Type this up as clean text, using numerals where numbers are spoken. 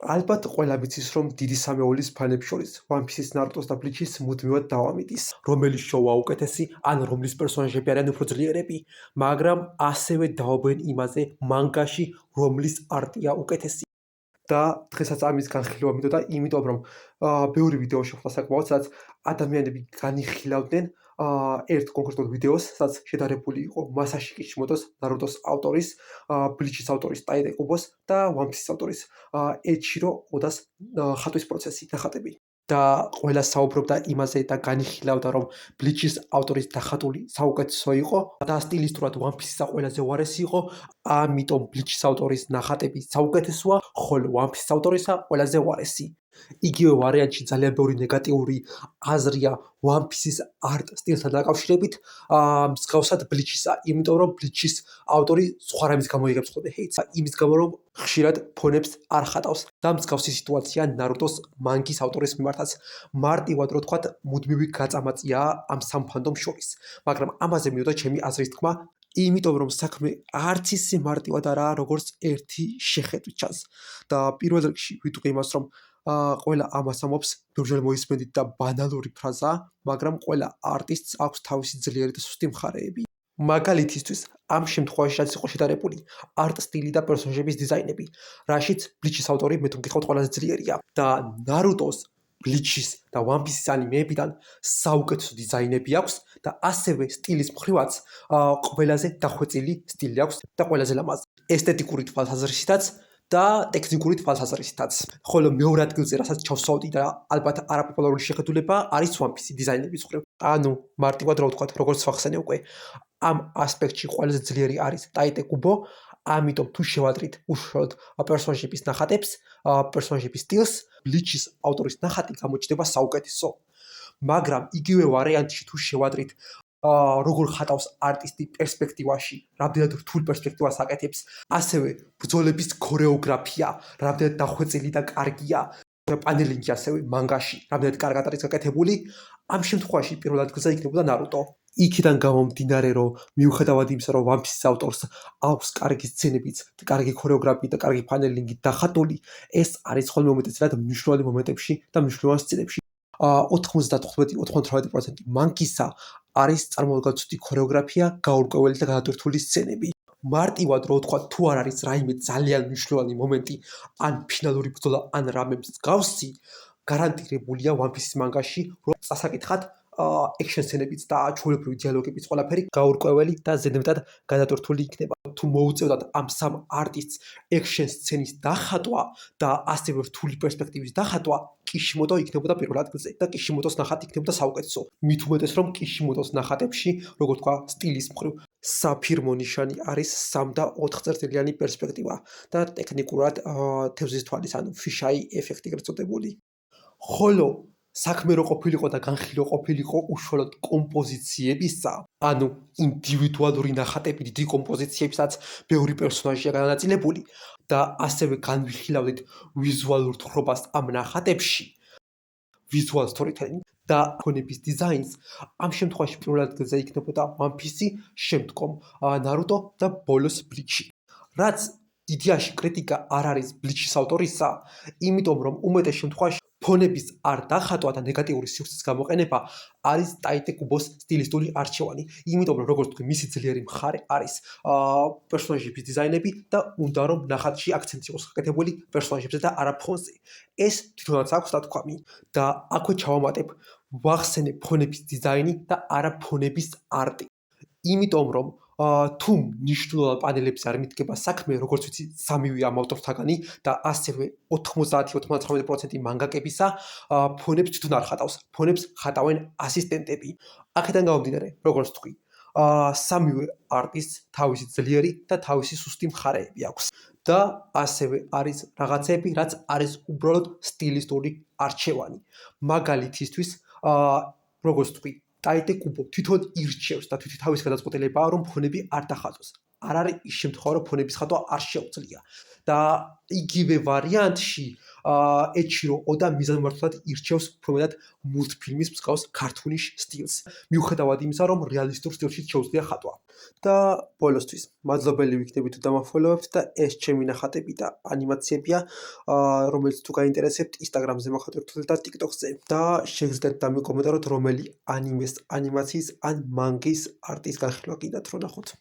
ალბათ ყველა ვიცის, რომ დიდი სამეულის ფანებს შორის One Piece-ის, Naruto-s და Bleach-ის მუდმივად დავამიტის, რომელი შოუა უკეთესი, ან რომლის პერსონაჟები არიან უფრო ძლიერები, მაგრამ ასევე დაობენ იმაზე მანგაში, რომლის არტია უკეთესი. და დღესაც ამის განხილვა მინდოდა, იმიტომ რომ ბევრი ვიდეო შეხვდა საკმაოდ, სადაც ადამიანები განიხილავდნენ ერთ კონკრეტულ ვიდეოს, სადაც შედარებული იყო მასაში კიშიმოტოს, Naruto-s ავტორის, Bleach-ის ავტორის ტაიდე კუბოს და One Piece-ის ავტორის ეიჩირო ოდას ხატვის პროცესი, ნახატები. და ყველა საუბრობდა იმაზე და განიხილავდა, რომ Bleach-ის ავტორის დახატული საუკეთესო იყო და სტილისტურად One Piece-ისა ყველაზე უარესი იყო, ამიტომ Bleach-ის ავტორის ნახატები საუკეთესოა, ხოლო One Piece-ის ავტორისა ყველაზე უარესი. იგივე ვარიანტში ძალიან ბევრი ნეგატიური აზრია One Piece-ის არტ სტილთან დაკავშირებით, მსგავსად Bleach-ისა, იმიტომ რომ Bleach-ის ავტორი სხვა რამის გამო იღებს ხოლმე ჰეიტს, იმის გამო რომ ხშირად ფონებს არ ხატავს და მსგავსი სიტუაცია Naruto-s მანგის ავტორის მიმართაც. მარტივად რო თქვათ, მუდმივი გაწამაწია ამ სამ ფანდომს შორის. მაგრამ ამაზე მინდოდა ჩემი აზრის თქმა, იმიტომ რომ საქმე არც ისე მარტივად არაა, როგორც ერთი შეხედვით ჩანს. და პირველ რიგში ვიტყვი იმას, რომ ყველა ამას ამობს, ბევრჯერ მოისმენთ და ბანალური ფრაზაა, მაგრამ ყველა არტისტს აქვს თავისი ძლიერი და სუსტი მხარეები. მაგალითისთვის, ამ შემთხვევაში რაც იყო შედარებული, არტ სტილი და პერსონაჟების დიზაინები, რაშიც Bleach-ის ავტორი მე თუ მგიხავთ ყველაზე ძლიერია და Naruto-s, Bleach-ის და One Piece-ის ანიმეებიდან საუკეთესო დიზაინები აქვს და ასევე სტილის მხრივაც ყველაზე დახვეწილი სტილი აქვს და ყველაზე ლამაზი. ესთეტიკური თვალსაზრისითაც და ტექნიკური თვალსაზრისითაც. ხოლო მეორე ადგილზე, რასაც ჩავსვავდი და ალბათ არაპოპულარული შეხედულება არის One Piece-ის დიზაინების მხრივ. ანუ მარტივად რა ვთქვათ, როგორც ვახსენე უკვე, ამ ასპექტში ყველაზე ძლიერი არის ტაიდე კუბო, ამიტომ თუ შევադրით უშუალოდ პერსონაჟების ნახატებს, პერსონაჟების სტილს, Bleach-ის ავტორის ნახატი გამოჩნდება საუკეთესო. მაგრამ იგივე ვარიანტში თუ შევադրით როგორ ხატავს არტისტი პერსპექტივაში, რამდენად რთულ პერსპექტივას აკეთებს, ასევე ბრძოლების ქორეოგრაფია, რამდენად დახვეწილი და კარგია, პანელინგი ასევე მანგაში, რამდენად კარგად არის გაკეთებული, ამ შემთხვევაში პირველ ადგილზე იქნებოდა Naruto. იქიდან გამომდინარე, რომ მიუხედავად იმისა, რომ One Piece-ის ავტორს აქვს კარგი სცენებიც, კარგი ქორეოგრაფია და კარგი პანელინგი დახატული, ეს არის ხოლმე უმეტესად მნიშვნელოვანი მომენტებში და მნიშვნელოვან სცენებში. 95-98% მანგისა არის წარმოუდგენლად ქორეოგრაფია, გაურკვეველი და გადატვირთული სცენები. მარტივად რო ვთქვა, თუ არ არის რაიმე ძალიან მნიშვნელოვანი მომენტი, ან ფინალური ბრძოლა, ან რამე მსგავსი, გარანტირებულია One Piece-ის მანგაში, რომ წასაკითხად ექშენ სცენებიც და ჩვეულებრივი დიალოგებიც ყველაფერი გაურკვეველი და ზედმეტად გადატვირთული იქნება. თუ მოუწევდათ ამ სამ არტისტს ექშენ სცენის დახატვა და ასევე რთული პერსპექტივის დახატვა, კიშიმოტო იქნებოდა პირველ ადგილზე და კიშიმოტოს ნახატი იქნებოდა საუკეთესო. მით უმეტეს რომ კიშიმოტოს ნახატებში, როგორ თქვა, სტილის მხრივ საფირმო ნიშანი არის 3 და 4 წერტილიანი პერსპექტივა და ტექნიკურად თევზის თვალის, ანუ fisheye ეფექტი ეგრეთ წოდებული. ხოლო საქმე რო ყოფილიყო და განხილვა ყოფილიყო უშუალოდ კომპოზიციებისა, ანუ ინდივიდუალური ნახატები დიდი კომპოზიციებსაც ბევრი პერსონაჟია განაწილებული და ასევე განვიხილავდით ვიზუალურ თხრობას ამ ნახატებში, visual storytelling და ფონების დიზაინს, ამ შემთხვევაში პირველ ადგილზე იქნებოდა One Piece-ი, შემდგომ Naruto და ბოლოს Bleach-ი. რაც დიდიაში კრიტიკა არ არის Bleach-ის ავტორისა, იმიტომ რომ უმეტეს შემთხვევაში ფონების არ დახატვა და ნეგატიური სივრცის გამოყენება არის ტაიდე კუბოს სტილისტური არჩევანი. იმიტომ რომ როგორც თქვი, მისი ძლიერი მხარე არის პერსონაჟების დიზაინები და უნდა რომ ნახატში აქცენტი იყოს გაკეთებული პერსონაჟებზე და არა ფონზე. ეს თვითონაც აქვს დათქვამი და აქვე ჩავამატებ, ვახსენე ფონების დიზაინი და არა ფონების არტი. იმიტომ რომ თუ მნიშვნელოვან პანელებზე არ მიდგება საქმე, როგორც ვიცი, სამივე ამ ავტორთაგანი და ასევე 90-99% მანგაკებისა ფონებს თვითონ არ ხატავს. ფონებს ხატავენ ასისტენტები. აქედან გამომდინარე, როგორც თქვი, სამივე არტისტს თავისი ძლიერი და თავისი სუსტი მხარეები აქვს. და ასევე არის რაღაცები, რაც არის უბრალოდ სტილისტური არჩევანი. მაგალითისთვის, როგორც თქვი, ტაიდე კუბო თვითონ ირჩევს და თვითონ თავის გადაწყვეტილებაა, რომ ფონები არ დახატოს. არ არის ის შემთხვევა, რომ ფონების ხატვა არ შეუძლია. და იგივე ვარიანტში ეჩირო ოდა მიზანმიმართულად ირჩევს უფრო მეტად მულტფილმის მსგავს ქართუნის სტილს. მიუხედავად იმისა, რომ რეალისტურ სტილში შეუძლია ხატვა. და ბოლოსთვის, მადლობელი ვიქნები თუ დამაფოლოვებთ და ეს ჩემი ნახატები და ანიმაციებია, რომელიც თუ გაინტერესებთ, Instagram-ზე მოხატვით და TikTok-ზე და შეგიძლიათ დამიკომენტაროთ, რომელი ანიმეს, ანიმაციის ან მანგის არტის განხილვა გინდათ რომ ნახოთ.